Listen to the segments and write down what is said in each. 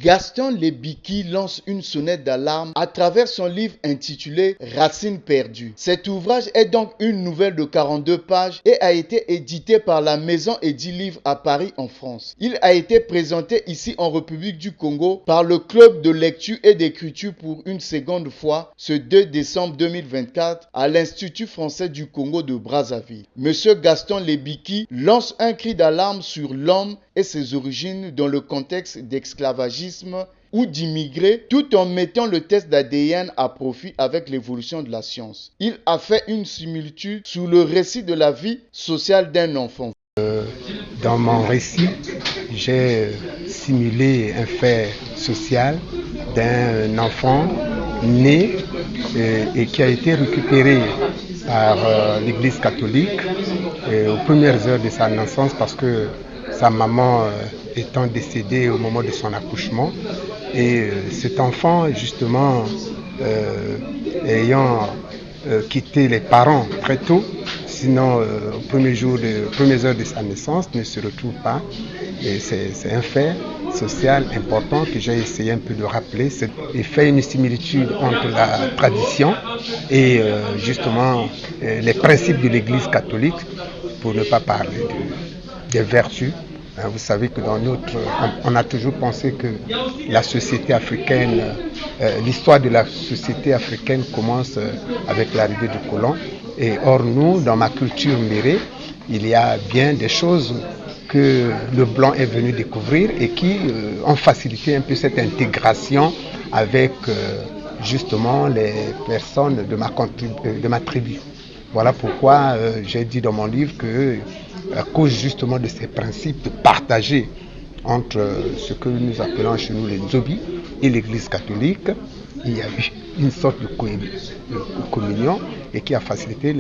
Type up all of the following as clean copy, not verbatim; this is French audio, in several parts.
Gaston Lebiki lance une sonnette d'alarme à travers son livre intitulé Racines perdues. Cet ouvrage est donc une nouvelle de 42 pages et a été édité par la maison Edilivre à Paris en France. Il a été présenté ici en République du Congo par le club de lecture et d'écriture pour une seconde fois ce 2 décembre 2024 à l'Institut français du Congo de Brazzaville. Monsieur Gaston Lebiki lance un cri d'alarme sur l'homme et ses origines dans le contexte d'esclavagisme ou d'immigrés, tout en mettant le test d'ADN à profit avec l'évolution de la science. Il a fait une similitude sur le récit de la vie sociale d'un enfant. Dans mon récit, j'ai simulé un fait social d'un enfant né et qui a été récupéré par l'Église catholique aux premières heures de sa naissance parce que sa maman étant décédée au moment de son accouchement. Et cet enfant, justement, ayant quitté les parents très tôt, sinon aux premières heures de sa naissance, ne se retrouve pas. Et c'est un fait social important que j'ai essayé un peu de rappeler. Il fait une similitude entre la tradition et justement les principes de l'Église catholique, pour ne pas parler des vertus. Vous savez que on a toujours pensé que la société africaine, l'histoire de la société africaine commence avec l'arrivée du colon. Et or nous, dans ma culture mérée, il y a bien des choses que le blanc est venu découvrir et qui ont facilité un peu cette intégration avec justement les personnes de ma tribu. Voilà pourquoi j'ai dit dans mon livre que, à cause justement de ces principes de partager entre ce que nous appelons chez nous les Nzobi et l'Église catholique, il y a eu une sorte de communion et qui a facilité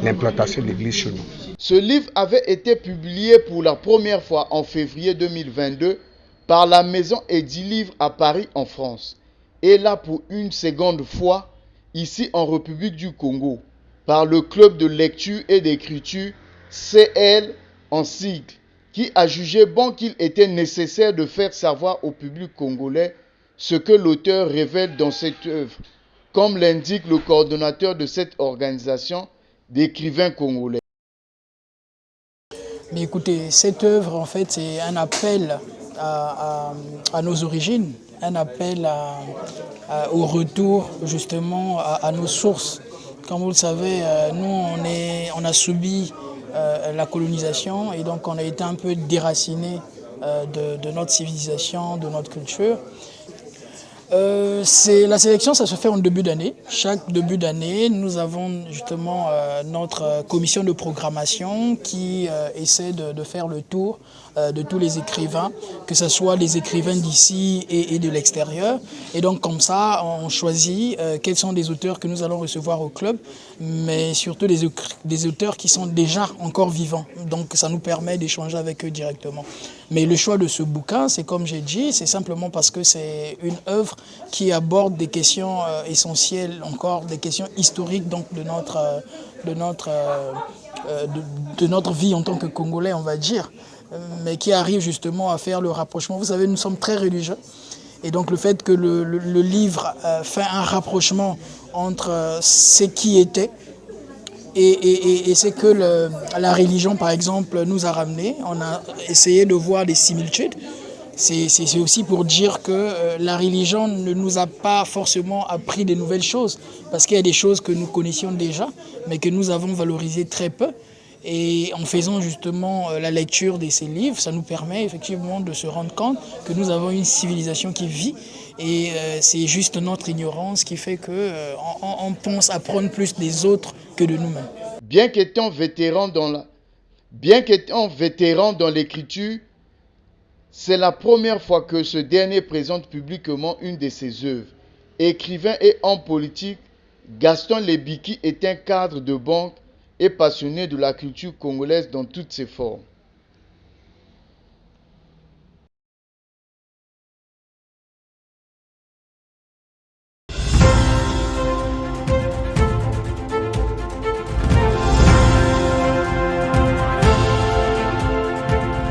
l'implantation de l'Église chez nous. Ce livre avait été publié pour la première fois en février 2022 par la maison Edilivre à Paris en France et là pour une seconde fois ici en République du Congo par le club de lecture et d'écriture CL en sigle, qui a jugé bon qu'il était nécessaire de faire savoir au public congolais ce que l'auteur révèle dans cette œuvre, comme l'indique le coordonnateur de cette organisation d'écrivains congolais. Mais écoutez, cette œuvre, en fait, c'est un appel à nos origines, un appel au retour, justement, à nos sources. Comme vous le savez, nous, on a subi la colonisation et donc on a été un peu déracinés de notre civilisation, de notre culture. La sélection, ça se fait en début d'année. Chaque début d'année, nous avons justement notre commission de programmation qui essaie de faire le tour de tous les écrivains, que ce soit les écrivains d'ici et de l'extérieur. Et donc comme ça, on choisit quels sont les auteurs que nous allons recevoir au club, mais surtout des auteurs qui sont déjà encore vivants. Donc ça nous permet d'échanger avec eux directement. Mais le choix de ce bouquin, c'est comme j'ai dit, c'est simplement parce que c'est une œuvre qui aborde des questions essentielles, encore des questions historiques donc de notre vie en tant que Congolais, on va dire, mais qui arrive justement à faire le rapprochement. Vous savez, nous sommes très religieux. Et donc le fait que le livre fait un rapprochement entre ce qui était et c'est que la religion, par exemple, nous a ramené. On a essayé de voir des similitudes. C'est aussi pour dire que la religion ne nous a pas forcément appris de nouvelles choses, parce qu'il y a des choses que nous connaissions déjà, mais que nous avons valorisées très peu. Et en faisant justement la lecture de ces livres, ça nous permet effectivement de se rendre compte que nous avons une civilisation qui vit. Et c'est juste notre ignorance qui fait qu'on pense apprendre plus des autres que de nous-mêmes. Bien qu'étant vétéran dans l'écriture, c'est la première fois que ce dernier présente publiquement une de ses œuvres. Écrivain et homme politique, Gaston Lebiki est un cadre de banque et passionné de la culture congolaise dans toutes ses formes.